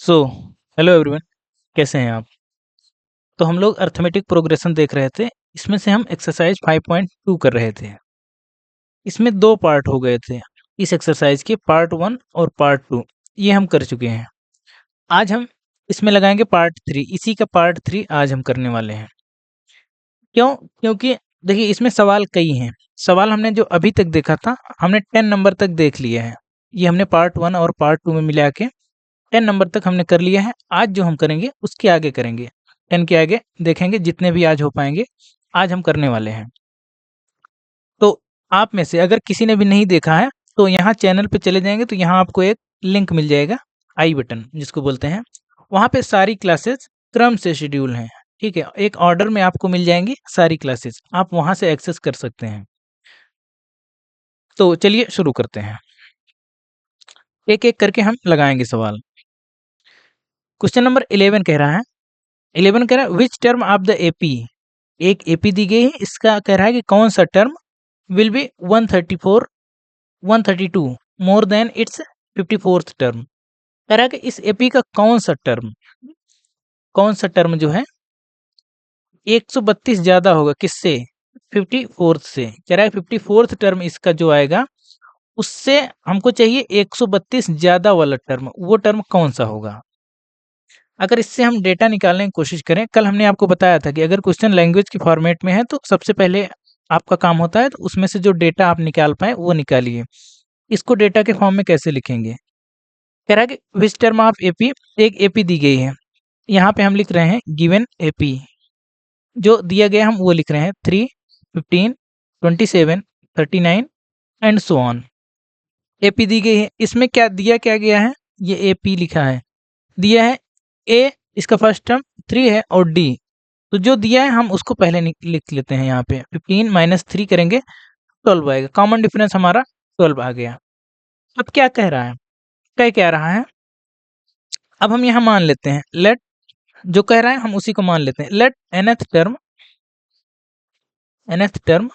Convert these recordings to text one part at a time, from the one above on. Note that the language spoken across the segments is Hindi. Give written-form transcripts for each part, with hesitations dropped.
सो हेलो एवरीवन, कैसे हैं आप? तो हम लोग अर्थमेटिक प्रोग्रेशन देख रहे थे। इसमें से हम एक्सरसाइज 5.2 कर रहे थे। इसमें दो पार्ट हो गए थे। इस एक्सरसाइज के पार्ट 1 और पार्ट 2 ये हम कर चुके हैं। आज हम इसमें लगाएंगे पार्ट 3। इसी का पार्ट 3 आज हम करने वाले हैं। क्यों? क्योंकि देखिए, इसमें सवाल कई हैं। सवाल हमने जो अभी तक देखा था, हमने 10 नंबर तक देख लिया है। ये हमने पार्ट 1 और पार्ट 2 में मिला के 10 नंबर तक हमने कर लिया है। आज जो हम करेंगे उसके आगे करेंगे, 10 के आगे देखेंगे जितने भी आज हो पाएंगे, आज हम करने वाले हैं। तो आप में से अगर किसी ने भी नहीं देखा है तो यहाँ चैनल पे चले जाएंगे तो यहाँ आपको एक लिंक मिल जाएगा, आई बटन जिसको बोलते हैं। वहाँ पे सारी क्लासेस क्रम से शेड्यूल हैं, ठीक है। एक ऑर्डर में आपको मिल जाएंगी सारी क्लासेस, आप वहाँ से एक्सेस कर सकते हैं। तो चलिए शुरू करते हैं, एक एक करके हम लगाएंगे सवाल। क्वेश्चन नंबर 11 कह रहा है, 11 कह रहा है which term of the AP. एक एपी दी गई है, इसका कह रहा है कि कौन सा term will B 134 132 more then it's 54th term. कह रहा है कि इस एपी का कौन सा टर्म जो है 132 ज्यादा होगा, किससे? 54th से। कह रहा है 54th टर्म इसका जो आएगा उससे हमको चाहिए 132 ज्यादा वाला टर्म, वो टर्म कौन सा होगा। अगर इससे हम डेटा निकालने की कोशिश करें, कल हमने आपको बताया था कि अगर क्वेश्चन लैंग्वेज के फॉर्मेट में है तो सबसे पहले आपका काम होता है तो उसमें से जो डेटा आप निकाल पाए वो निकालिए। इसको डेटा के फॉर्म में कैसे लिखेंगे? कह रहा है कि विच टर्म ऑफ एपी, एक एपी दी गई है, यहाँ पे हम लिख रहे हैं गिवन एपी। जो दिया गया हम वो लिख रहे हैं 3, 15, 27, 39 एंड सो ऑन। एपी दी गई है, इसमें क्या दिया क्या गया है, ये एपी लिखा है, दिया है ए, इसका फर्स्ट टर्म 3 है और डी। तो जो दिया है हम उसको पहले लिख लेते हैं। यहाँ पे 15 माइनस 3 करेंगे 12 आएगा। कॉमन डिफरेंस हमारा 12 आ गया। अब क्या कह रहा है, क्या रहा है, अब हम यहाँ मान लेते हैं लेट, जो कह रहा है हम उसी को मान लेते हैं। Let nth term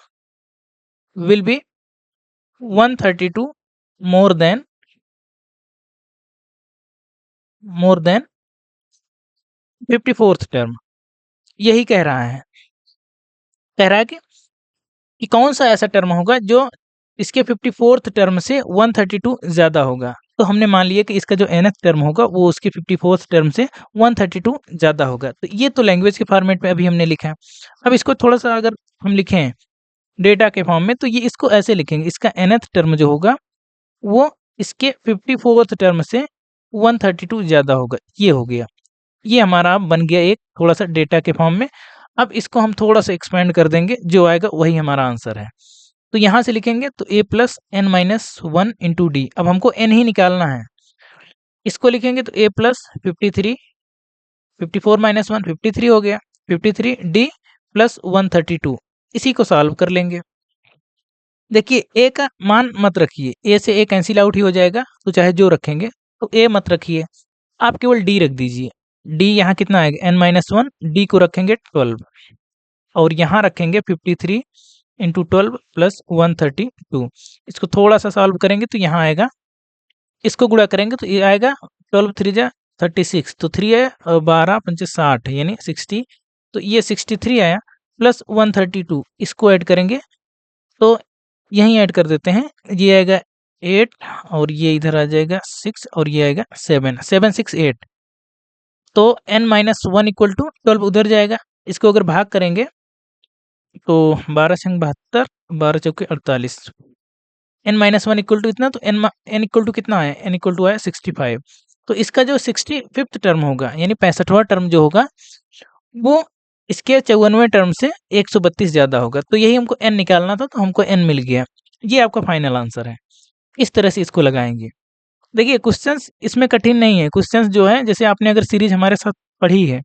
will be 132 more than 54th term. यही कह रहा है। कह रहा है कि कौन सा ऐसा टर्म होगा जो इसके 54th टर्म से 132 ज्यादा होगा। तो हमने मान लिया कि इसका जो nth टर्म होगा वो उसके 54th टर्म से 132 ज्यादा होगा। तो ये तो लैंग्वेज के फॉर्मेट में अभी हमने लिखा है। अब इसको थोड़ा सा अगर हम लिखें डेटा के फॉर्म में तो ये इसको ऐसे लिखेंगे, इसका nth टर्म जो होगा वो इसके 54th टर्म से 132 ज्यादा होगा। ये हो गया, ये हमारा बन गया एक थोड़ा सा डेटा के फॉर्म में। अब इसको हम थोड़ा सा एक्सपेंड कर देंगे, जो आएगा वही हमारा आंसर है। तो यहाँ से लिखेंगे तो a plus n minus 1 into d. अब हमको n ही निकालना है। इसको लिखेंगे तो a प्लस 53, 54 माइनस 1 53 हो गया, 53 d प्लस 132। इसी को सॉल्व कर लेंगे। देखिए a का मान मत रखिए, a से a कैंसिल आउट ही हो जाएगा, तो चाहे जो रखेंगे तो a मत रखिए, आप केवल d रख दीजिए। d यहाँ कितना आएगा n माइनस 1, d को रखेंगे 12 और यहाँ रखेंगे 53 इंटू 12 प्लस 132। इसको थोड़ा सा सॉल्व करेंगे तो यहाँ आएगा, इसको गुणा करेंगे तो ये आएगा 12 3 जा 36, तो 3 है और 12 पंचे 60 यानी 60। तो ये 63 आया प्लस 132, इसको ऐड करेंगे तो यहीं ऐड कर देते हैं, ये आएगा 8 और ये इधर आ जाएगा 6 और ये आएगा 7, 7 6 8। तो n माइनस 1 इक्वल टू 12 उधर जाएगा। इसको अगर भाग करेंगे तो 12 संग 72, 12 चौके 48। n माइनस 1 इक्वल टू इतना, तो n इक्वल टू कितना आया, n इक्वल टू आया 65। तो इसका जो 65th टर्म होगा यानी 65वां टर्म जो होगा वो इसके 54वें टर्म से 132 ज्यादा होगा। तो यही हमको n निकालना था, तो हमको n मिल गया। ये आपका फाइनल आंसर है। इस तरह से इसको लगाएंगे। देखिए क्वेश्चंस इसमें कठिन नहीं है। क्वेश्चंस जो है, जैसे आपने अगर सीरीज हमारे साथ पढ़ी है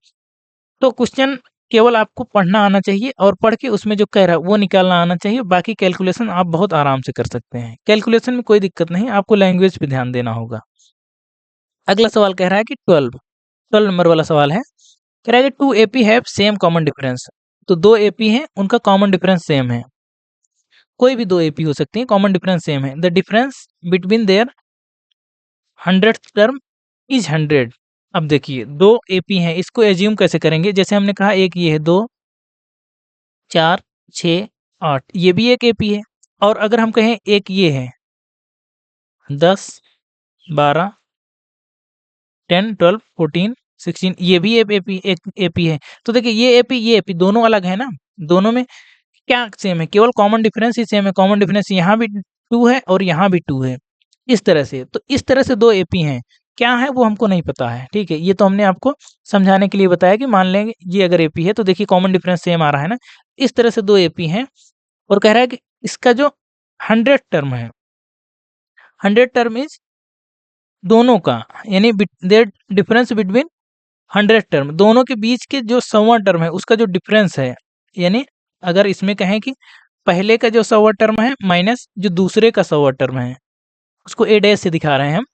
तो क्वेश्चन केवल आपको पढ़ना आना चाहिए और पढ़ के उसमें जो कह रहा है वो निकालना आना चाहिए। बाकी कैलकुलेशन आप बहुत आराम से कर सकते हैं। कैलकुलेशन में कोई दिक्कत नहीं, आपको लैंग्वेज पे ध्यान देना होगा। अगला सवाल कह रहा है कि 12 नंबर वाला सवाल है। कह रहा है कि 2 AP have same common difference. तो 2 AP हैं, उनका कॉमन डिफरेंस सेम है। कोई भी 2 AP हो सकती है, कॉमन डिफरेंस सेम है। The difference between their 100th term is 100। अब देखिए 2 एपी हैं, इसको एज्यूम कैसे करेंगे, जैसे हमने कहा एक ये है 2 4 6 8, ये भी एक एपी है। और अगर हम कहें एक ये है 10 12 10 12 14 16, ये भी एक एपी है। तो देखिए ये एपी दोनों अलग है ना, दोनों में क्या सेम है, केवल कॉमन डिफरेंस ही सेम है। कॉमन डिफरेंस यहाँ भी 2 है और यहाँ भी 2 है, इस तरह से। तो इस तरह से 2 एपी हैं, क्या है वो हमको नहीं पता है, ठीक है। ये तो हमने आपको समझाने के लिए बताया कि मान लेंगे ये अगर एपी है तो देखिए कॉमन डिफरेंस सेम आ रहा है ना। इस तरह से 2 एपी हैं और कह रहा है कि इसका जो 100 टर्म है, 100 टर्म इज दोनों का, यानी देयर डिफरेंस बिटवीन 100 टर्म, दोनों के बीच के जो 100वां टर्म है उसका जो डिफरेंस है, यानी अगर इसमें कहें कि पहले का जो 100वां टर्म है माइनस जो दूसरे का 100वां टर्म है, उसको ए डैश से दिखा रहे हैं हम,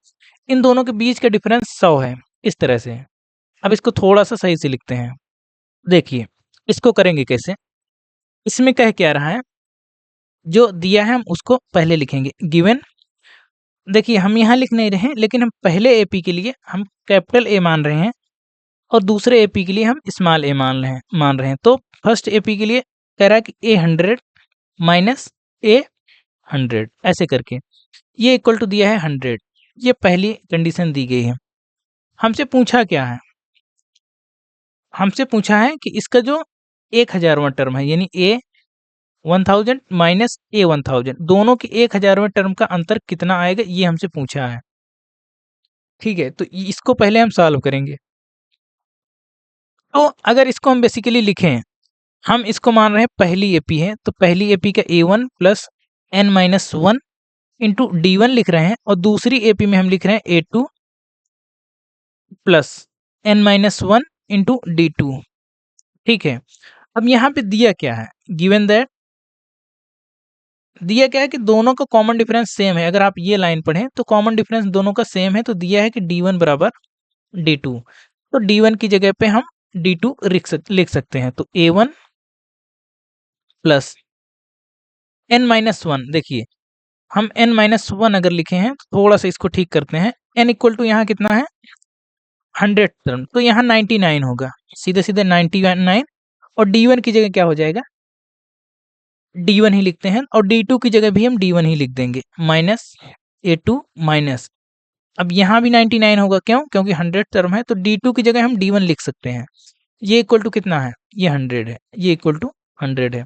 इन दोनों के बीच का डिफरेंस 100 है, इस तरह से। अब इसको थोड़ा सा सही से लिखते हैं। देखिए इसको करेंगे कैसे, इसमें कह क्या रहा है, जो दिया है हम उसको पहले लिखेंगे गिवन। देखिए हम यहाँ लिख नहीं रहे हैं, लेकिन हम पहले एपी के लिए हम कैपिटल ए मान रहे हैं और दूसरे एपी के लिए हम स्मॉल ए मान रहे हैं। तो फर्स्ट एपी के लिए कह रहा है कि ए 100 माइनस ए 100 ऐसे करके, ये इक्वल टू दिया है 100, ये पहली कंडीशन दी गई है। हमसे पूछा क्या है, हमसे पूछा है कि इसका जो 1000वां टर्म है, यानी ए 1000 माइनस ए 1000, दोनों के 1000वें टर्म का अंतर कितना आएगा, ये हमसे पूछा है, ठीक है। तो इसको पहले हम सॉल्व करेंगे। तो अगर इसको हम बेसिकली लिखें, हम इसको मान रहे हैं पहली एपी है, तो पहली एपी का a1 plus n minus 1 into D1 लिख रहे हैं, और दूसरी एपी में हम लिख रहे हैं a2 plus n minus 1 into D2, ठीक है। अब यहाँ पे दिया क्या है, गिवन दैट दिया क्या है कि दोनों का कॉमन डिफरेंस सेम है। अगर आप ये लाइन पढ़ें तो कॉमन डिफरेंस दोनों का सेम है, तो दिया है कि D1 बराबर D2, तो D1 की जगह पे हम D2 लिख सकते हैं। तो a1 प्लस n माइनस 1, देखिए हम n माइनस 1 अगर लिखे हैं तो थोड़ा सा इसको ठीक करते हैं। n इक्वल टू यहाँ कितना है 100 टर्म, तो यहाँ 99 होगा, सीधे सीधे 99, और D1 की जगह क्या हो जाएगा D1 ही लिखते हैं, और D2 की जगह भी हम D1 ही लिख देंगे, माइनस A2 माइनस, अब यहाँ भी 99 होगा, क्यों, क्योंकि 100 टर्म है, तो D2 की जगह हम D1 लिख सकते हैं। ये इक्वल टू कितना है, ये 100 है, ये इक्वल टू 100 है।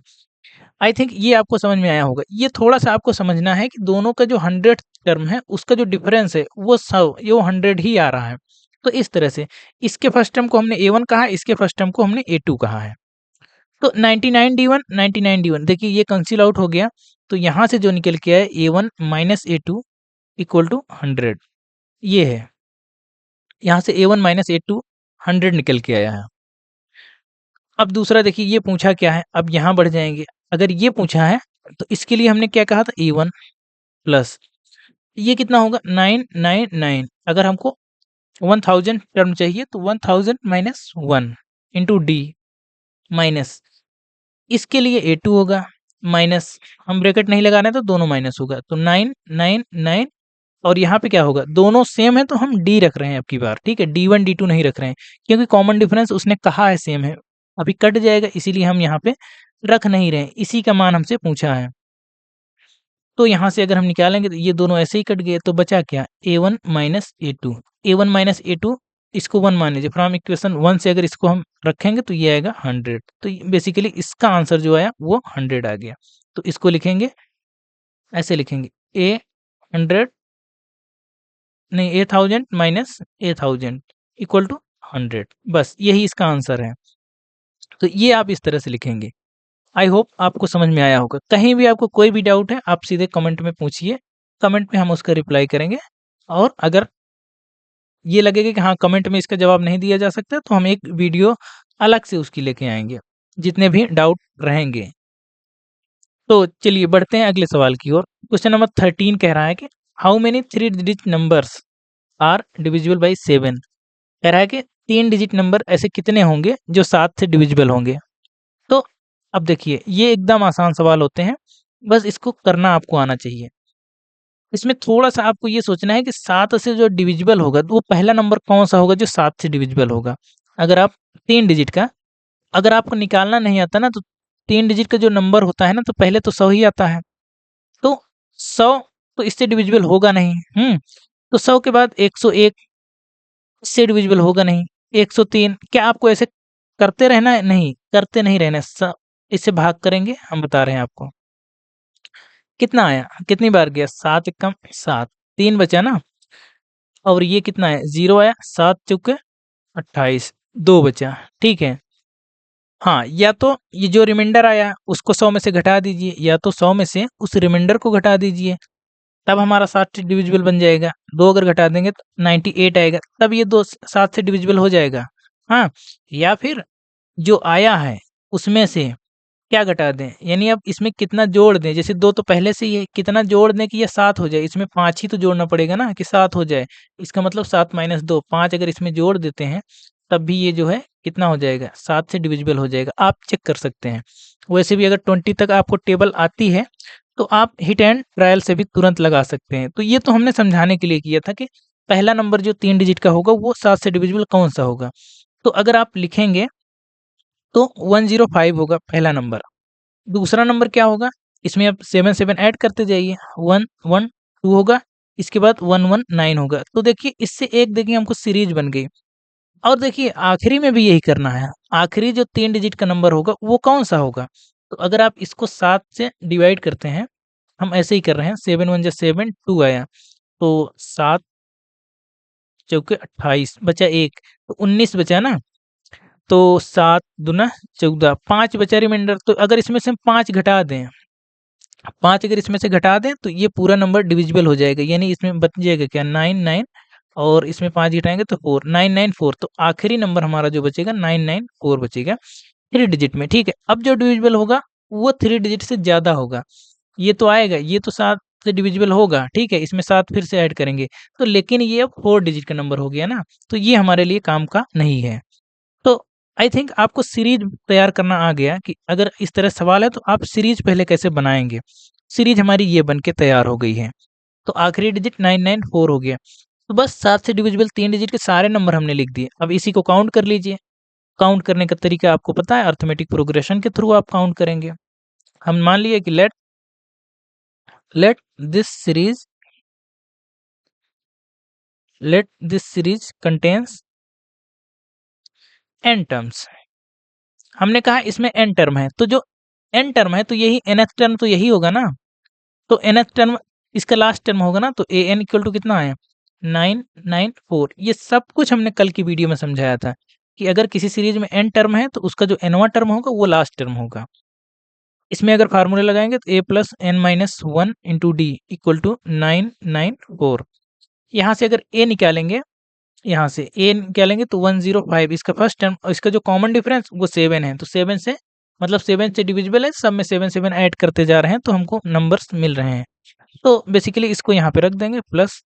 आई थिंक ये आपको समझ में आया होगा। ये थोड़ा सा आपको समझना है कि दोनों का जो 100 टर्म है उसका जो डिफरेंस है वो 100, ये 100 ही आ रहा है। तो इस तरह से इसके फर्स्ट टर्म को हमने a1 कहा, इसके फर्स्ट टर्म को हमने a2 कहा है। तो 99 d1 99 d1, देखिए ये कैंसिल आउट हो गया, तो यहाँ से जो निकल के आया a1 minus a2 equal to 100, ये है, यहाँ से a1 माइनस a2 100 निकल के आया है। अब दूसरा देखिए ये पूछा क्या है, अब यहाँ बढ़ जाएंगे, अगर ये पूछा है तो इसके लिए हमने क्या कहा था a1 प्लस ये कितना होगा 999, अगर हमको 1000 टर्म चाहिए तो 1000 माइनस 1 इंटू डी माइनस, इसके लिए a2 होगा, माइनस हम ब्रैकेट नहीं लगा रहे हैं तो दोनों माइनस होगा, तो 999, और यहाँ पे क्या होगा, दोनों सेम है तो हम डी रख रहे हैं अब की बार, ठीक है, D1 D2 नहीं रख रहे हैं, क्योंकि कॉमन डिफरेंस उसने कहा है सेम है, अभी कट जाएगा, इसीलिए हम यहाँ पे रख नहीं रहे हैं, इसी का मान हमसे पूछा है। तो यहाँ से अगर हम निकालेंगे तो ये दोनों ऐसे ही कट गए, तो बचा क्या a1 minus a2, a1 minus a2, इसको 1 मान लीजिए, फ्रॉम इक्वेशन 1 से अगर इसको हम रखेंगे तो ये आएगा 100, तो बेसिकली इसका आंसर जो आया वो 100 आ गया। तो इसको लिखेंगे, ऐसे लिखेंगे a100 नहीं a1000 minus a1000 equal to 100, बस यही इसका आंसर है। तो ये आप इस तरह से लिखेंगे। आई होप आपको समझ में आया होगा। कहीं भी आपको कोई भी डाउट है आप सीधे कमेंट में पूछिए, कमेंट में हम उसका रिप्लाई करेंगे, और अगर ये लगेगा कि हाँ कमेंट में इसका जवाब नहीं दिया जा सकता तो हम एक वीडियो अलग से उसकी लेके आएंगे, जितने भी डाउट रहेंगे। तो चलिए बढ़ते हैं अगले सवाल की ओर। क्वेश्चन नंबर 13 कह रहा है कि how many 3 digit numbers are divisible by 7, कह रहा है कि 3 डिजिट नंबर ऐसे कितने होंगे जो 7 से डिविजिबल होंगे। तो अब देखिए ये एकदम आसान सवाल होते हैं, बस इसको करना आपको आना चाहिए। इसमें थोड़ा-सा आपको ये सोचना है कि 7 से जो डिविजिबल होगा, तो वो पहला नंबर कौन-सा होगा जो 7 से डिविजिबल होगा? अगर आप 3 डिजिट का अगर आपको निकालना नहीं आता ना, तो 3 डिजिट का जो नंबर होता है ना, तो पहले तो 100 ही आता है। तो 100 तो इससे डिविजिबल होगा नहीं, तो 100 के बाद 101 इससे डिविजिबल होगा नहीं, 103 क्या आपको ऐसे करते रहना है? नहीं, करते नहीं रहना है। इससे भाग करेंगे, हम बता रहे हैं आपको। कितना आया? कितनी बार गया? 7 एकम 7, 3 बचा ना? और ये कितना है? 0 आया, 7 चौके 28, 2 बचा, ठीक है। हाँ, या तो ये जो रिमाइंडर आया उसको 100 में से घटा दीजिए, या तो 100 में से उस रिमाइंडर को घटा दीजिए, तब हमारा 7 से डिविजिबल बन जाएगा। 2 अगर घटा देंगे तो 98 आएगा, तब ये 2 7 से डिविजिबल हो जाएगा। हाँ, या फिर जो आया है उसमें से क्या घटा दें, यानी अब इसमें कितना जोड़ दें, जैसे 2 तो पहले से ही है, कितना जोड़ दें कि ये 7 हो जाए, इसमें 5 ही तो जोड़ना पड़ेगा ना कि 7 हो जाए। इसका मतलब 7 - 2 5 अगर इसमें जोड़ देते हैं, तब भी ये जो है कितना हो जाएगा, 7 से डिविजिबल हो जाएगा। आप चेक कर सकते हैं। वैसे भी अगर 20 तक आपको टेबल आती है, तो आप हिट एंड ट्रायल से भी तुरंत लगा सकते हैं। तो ये तो हमने समझाने के लिए किया था कि पहला नंबर जो 3 डिजिट का होगा, वो 7 से डिविजिबल कौन-सा होगा। तो अगर आप लिखेंगे, तो 105 होगा पहला नंबर। दूसरा नंबर क्या होगा? इसमें आप 7 7 ऐड करते जाइए, 1 1 2 होगा, इसके बाद 1 1 9 होगा। तो देखिए इससे एक देखिए हमको सीरीज बन गई। और देखिए आखिरी में भी यही करना है। आखिरी जो 3 डिजिट का नंबर होगा वो कौन-सा होगा? तो अगर आप इसको 7 से डिवाइड करते हैं, हम ऐसे ही कर रहे हैं, 7 1 जा 7 2 आया। तो 7 चौके 28 बचा 1, तो 19 बचा ना? तो 7 दूना 14, 5 बचा रिमाइंडर। तो अगर इसमें से हम 5 घटा दें, 5 अगर इसमें से घटा दें, तो ये पूरा नंबर डिविजिबल हो जाएगा, यानी इसमें बच जाएगा क्या, 9 9 और इसमें 5 घटाएँगे तो 4, 994। तो आखिरी नंबर हमारा जो बचेगा 994 बचेगा 3 डिजिट में, ठीक है। अब जो डिविजिबल होगा वो 3 डिजिट से ज़्यादा होगा। ये तो आएगा, ये तो 7 से डिविजिबल होगा, ठीक है, इसमें 7 फिर से ऐड करेंगे, तो लेकिन ये अब 4 डिजिट का नंबर हो गया ना, तो ये हमारे लिए काम का नहीं है। तो आई थिंक आपको सीरीज तैयार करना आ गया कि अगर इस तरह सवाल है तो आप सीरीज पहले कैसे बनाएँगे। सीरीज हमारी ये बन के तैयार हो गई है। तो आखिरी डिजिट 994 हो गया। तो बस 7 से डिविजिबल 3 डिजिट के सारे नंबर हमने लिख दिए। अब इसी को काउंट कर लीजिए। काउंट करने का तरीका आपको पता है, अरिथमेटिक प्रोग्रेशन के थ्रू आप काउंट करेंगे। हम मान लिए कि let this series contains n terms. हमने कहा इसमें n टर्म है, तो जो n टर्म है तो यही nth टर्म तो यही होगा ना। तो nth टर्म इसका लास्ट टर्म होगा ना, तो an इक्वल टू कितना आया, 994। ये सब कुछ हमने कल की वीडियो में समझाया था कि अगर किसी सीरीज में n टर्म है तो उसका जो nवां टर्म होगा वो लास्ट टर्म होगा। इसमें अगर फार्मूले लगाएंगे तो a plus n minus 1 into d equal to 994। यहाँ से अगर a निकालेंगे, यहाँ से a निकालेंगे तो 105, इसका फर्स्ट टर्म और इसका जो कॉमन डिफरेंस वो 7 है। तो 7 से मतलब 7 से डिविजिबल है, सब में 7 7 ऐड करते जा रहे हैं तो हमको नंबर्स मिल रहे हैं। तो बेसिकली इसको यहाँ पे रख देंगे, plus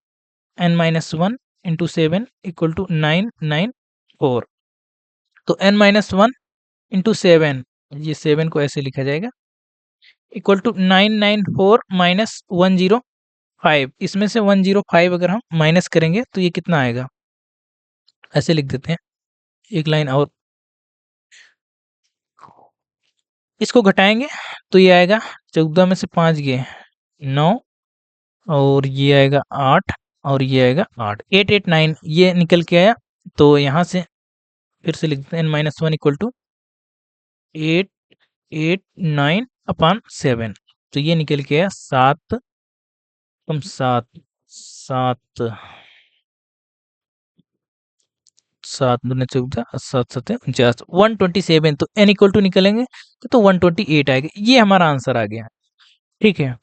n minus 1 into 7 equal to 994। तो n माइनस 1 इंटू 7, ये 7 को ऐसे लिखा जाएगा, इक्वल टू 994 माइनस 105। इसमें से 105 अगर हम माइनस करेंगे तो ये कितना आएगा, ऐसे लिख देते हैं एक लाइन और, इसको घटाएंगे तो ये आएगा 14 में से 5 गए 9, और ये आएगा 8, और ये आएगा 8, 889 ये निकल के आया। तो यहाँ से फिर से लिख देते हैं n-1 इक्वल टू 889/7। तो ये निकल के आया 7 कम 7 7 7 दूनी 14, 7 7 49, 127। तो n इक्वल टू निकलेंगे तो 128 आएगा। ये हमारा आंसर आ गया, ठीक है।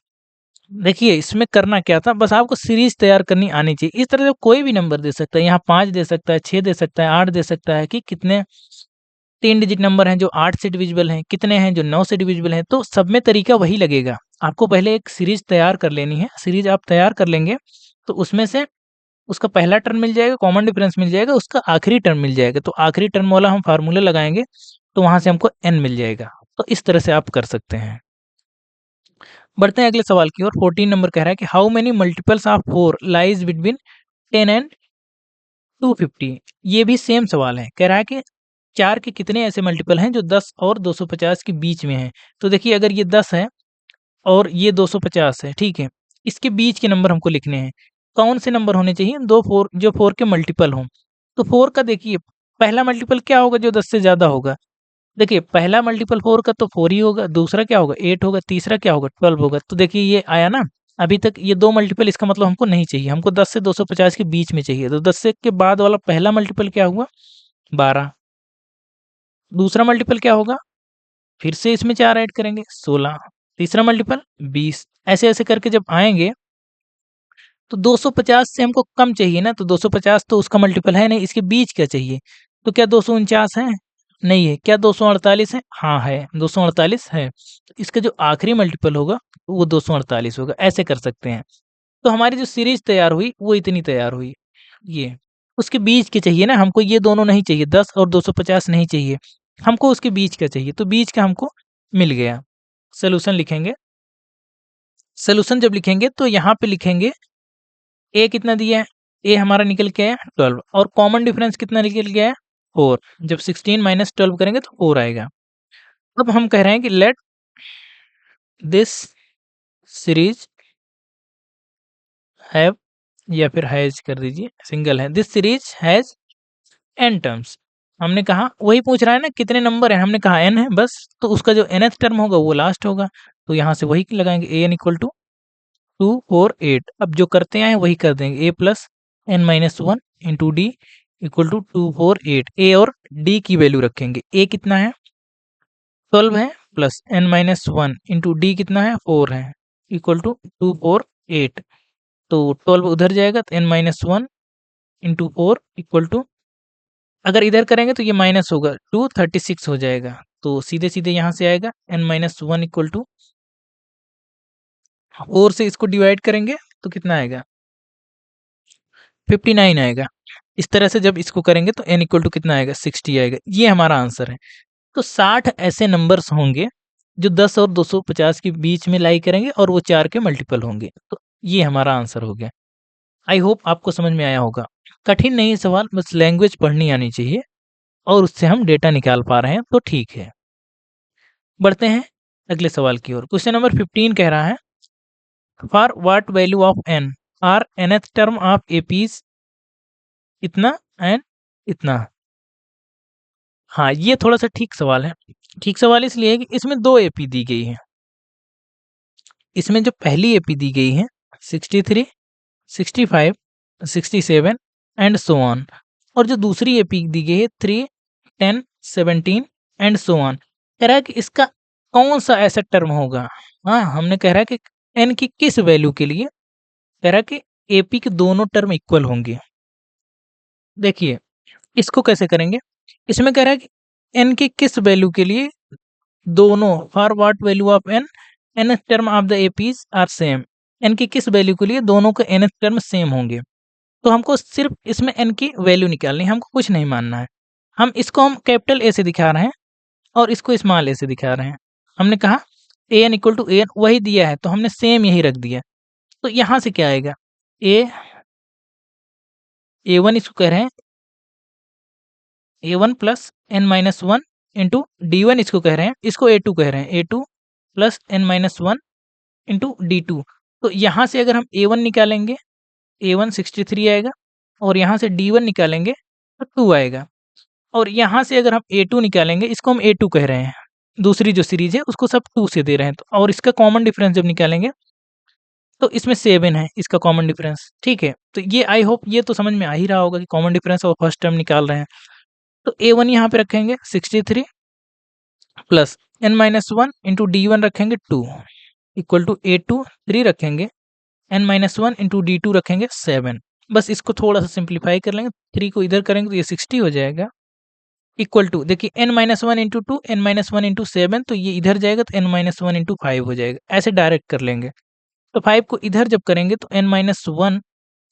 देखिए इसमें करना क्या था, बस आपको सीरीज तैयार करनी आनी चाहिए। इस तरह से कोई भी नंबर दे सकता है, यहाँ 5 दे सकता है, 6 दे सकता है, 8 दे सकता है, कि कितने 3 डिजिट नंबर हैं जो 8 से डिविजिबल हैं, कितने हैं जो 9 से डिविजिबल हैं। तो सब में तरीका वही लगेगा। आपको पहले एक सीरीज तैयार कर लेनी है। सीरीज आप तैयार कर लेंगे तो उसमें से उसका पहला टर्म मिल जाएगा, कॉमन डिफरेंस मिल जाएगा, उसका आखिरी टर्म मिल जाएगा। तो आखिरी टर्म वाला हम फार्मूला लगाएंगे तो वहां से हमको n मिल जाएगा। तो इस तरह से आप कर सकते हैं। बढ़ते हैं अगले सवाल की ओर। 14 नंबर कह रहा है कि how many multiples of 4 lies between 10 and 250। ये भी सेम सवाल है, कह रहा है कि 4 के कितने ऐसे मल्टीपल हैं जो 10 और 250 के बीच में हैं। तो देखिए अगर ये 10 है और ये 250 है, ठीक है, इसके बीच के नंबर हमको लिखने हैं। कौन से नंबर होने चाहिए? दो 4 जो 4 के मल्टीपल हों। तो 4 का देखिए पहला मल्टीपल क्या होगा जो 10 से ज़्यादा होगा? देखिए पहला मल्टीपल 4 का तो 4 ही होगा, दूसरा क्या होगा 8 होगा, तीसरा क्या होगा 12 होगा। तो देखिए ये आया ना, अभी तक ये 2 मल्टीपल, इसका मतलब हमको नहीं चाहिए, हमको 10 से 250 के बीच में चाहिए। तो 10 से के बाद वाला पहला मल्टीपल क्या हुआ? 12। दूसरा मल्टीपल क्या होगा? फिर से इसमें 4 ऐड करेंगे 16। तीसरा मल्टीपल 20। ऐसे-ऐसे करके जब आएँगे तो 250 से हमको कम चाहिए ना, तो 250 तो उसका मल्टीपल है नहीं, इसके बीच का चाहिए। तो क्या 249 है? नहीं है। क्या 248 है? हाँ है, 248 है। तो इसका जो आखिरी मल्टीपल होगा वो 248 होगा। ऐसे कर सकते हैं। तो हमारी जो सीरीज़ तैयार हुई वो इतनी तैयार हुई, ये। उसके बीच के चाहिए ना, हमको ये दोनों नहीं चाहिए, 10 और 250 नहीं चाहिए। हमको उसके बीच का चाहिए, तो बीच का हमको मिल गया। सॉल्यूशन लिखेंगे। सॉल्यूशन जब लिखेंगे तो यहाँ पे लिखेंगे ए कितना दिया है? ए हमारा निकल के आया 12 और कॉमन डिफरेंस कितना निकल के आया? 4। जब 16 माइनस 12 करेंगे तो 4 आएगा। अब हम कह रहे हैं कि लेट दिस सीरीज हैव, या फिर हैज़ कर दीजिए, सिंगल है। This series has n terms. हमने कहा वही पूछ रहा है ना कितने नंबर हैं, हमने कहा n है बस, तो उसका जो nth टर्म होगा वो लास्ट होगा। तो यहाँ से वही लगाएंगे an इक्वल टू 2 4 8। अब जो करते आए हैं वही कर देंगे, a plus n minus 1 into d equal to 2 4 8। A और डी की वैल्यू रखेंगे। a कितना है? 12 है, plus n minus 1 into D कितना है? 4 है, इक्वल टू 2 4 8। तो 12 उधर जाएगा तो n minus 1 into 4 equal to, अगर इधर करेंगे तो ये माइनस होगा 236 हो जाएगा। तो सीधे सीधे यहाँ से आएगा n माइनस 1 इक्वल टू 4 से इसको डिवाइड करेंगे तो कितना आएगा? 59 आएगा। इस तरह से जब इसको करेंगे तो n इक्वल टू कितना आएगा? 60 आएगा। ये हमारा आंसर है। तो 60 ऐसे नंबर्स होंगे जो 10 और 250 के बीच में लाई करेंगे और वो 4 के मल्टीपल होंगे। तो ये हमारा आंसर हो गया। आई होप आपको समझ में आया होगा। कठिन नहीं सवाल, बस लैंग्वेज पढ़नी आनी चाहिए और उससे हम डेटा निकाल पा रहे हैं तो ठीक है। बढ़ते हैं अगले सवाल की ओर। क्वेश्चन नंबर 15 कह रहा है for what value of n are nth term of APs इतना एंड इतना। हाँ, ये थोड़ा-सा ठीक सवाल है। ठीक सवाल इसलिए है कि इसमें 2 एपी दी गई हैं। इसमें जो पहली एपी दी गई है 63, 65, 67 एंड सो ऑन, और जो दूसरी एपी दी गई है 3, 10, 17 एंड सो ऑन। कह रहा है कि इसका कौन-सा ऐसा टर्म होगा? हाँ, हमने कह रहा है कि n की किस वैल्यू के लिए, कह रहा है कि एपी के दोनों टर्म इक्वल होंगे। देखिए, इसको कैसे करेंगे? इसमें कह रहा है कि n की किस वैल्यू के लिए दोनों, for what value of n nth term of the APs are same. n की किस वैल्यू के लिए दोनों के nth टर्म सेम होंगे। तो हमको सिर्फ इसमें n की वैल्यू निकालनी है, हमको कुछ नहीं मानना है। हम कैपिटल ए से दिखा रहे हैं और इसको स्मॉल ए से दिखा रहे हैं। हमने कहा a n equal to a n, वही दिया है तो हमने सेम यही रख दिया। तो यहाँ से क्या आएगा? ए वन इसको कह रहे हैं a one plus n minus one into d one इसको कह रहे हैं, इसको ए टू कह रहे हैं, a two plus n minus one into d two. तो यहाँ से अगर हम ए वन निकालेंगे, ए वन 63 आएगा, और यहाँ से डी वन निकालेंगे तो 2 आएगा, और यहाँ से अगर हम ए टू निकालेंगे, इसको हम ए टू कह रहे हैं, दूसरी जो सीरीज है उसको सब 2 से दे रहे हैं, तो और इसका कॉमन डिफरेंस जब निकालेंगे तो इसमें 7 है इसका कॉमन डिफरेंस। ठीक है, तो ये आई होप ये तो समझ में आ ही रहा होगा कि कॉमन डिफरेंस और फर्स्ट टर्म निकाल रहे हैं। तो ए वन यहाँ पे रखेंगे 63 plus n minus one into d one रखेंगे 2 इक्वल टू ए टू 3 रखेंगे, n minus one into d two रखेंगे 7। बस इसको थोड़ा सा सिंप्लीफाई कर लेंगे, 3 को इधर करेंगे तो ये 60 हो जाएगा, इक्वल टू देखिए n minus one into two, n minus one into 7, तो ये इधर जाएगा तो एन माइनस वन इंटू 5 हो जाएगा। ऐसे डायरेक्ट कर लेंगे। तो 5 को इधर जब करेंगे तो n minus one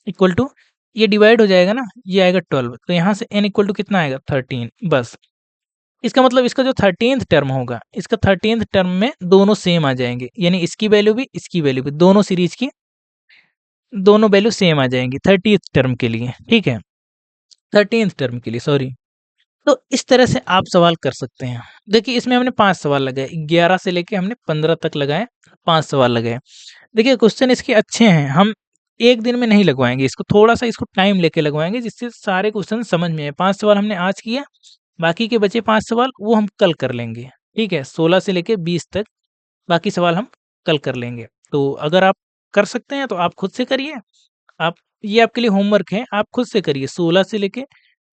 equal to, ये डिवाइड हो जाएगा ना, ये आएगा 12, तो यहाँ से n इक्वल टू कितना आएगा 13। बस इसका मतलब इसका जो 13th टर्म होगा, इसका 13th टर्म में दोनों सेम आ जाएँगे, यानी इसकी वैल्यू भी, इसकी वैल्यू भी, दोनों सीरीज़ की दोनों वैल्यू सेम आ जाएँगी 30th टर्म के लिए, ठीक है? 13th टर्म के लिए, सॉरी। तो इस तरह से आप सवाल कर सकते हैं। देखिए इसमें हमने 5 सवाल लगाए, 11 से लेके हमने 15 तक लगाए, 5 सवाल लगाए। देखिए क्वेश्चन इसके अच्छे हैं, हम 1 दिन में नहीं लगवाएँगे इसको, थोड़ा-सा इसको टाइम लेके लगवाएँगे जिससे सारे क्वेश्चन समझ में आए। 5 सवाल हमने आज किए, बाकी के बचे 5 सवाल वो हम कल कर लेंगे, ठीक है? 16 से लेके 20 तक बाकी सवाल हम कल कर लेंगे। तो अगर आप कर सकते हैं तो आप खुद से करिए, आप ये आपके लिए होमवर्क है, आप खुद से करिए, 16 से लेके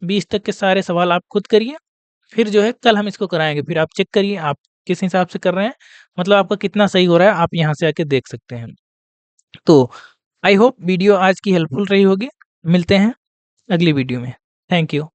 20 तक के सारे सवाल आप खुद करिए, फिर जो है कल हम इसको कराएँगे, फिर आप चेक करिए आप किस हिसाब से कर रहे हैं, मतलब आपका कितना सही हो रहा है, आप यहाँ से आके देख सकते हैं। तो आई होप वीडियो आज की हेल्पफुल रही होगी, मिलते हैं अगली वीडियो में। Thank you.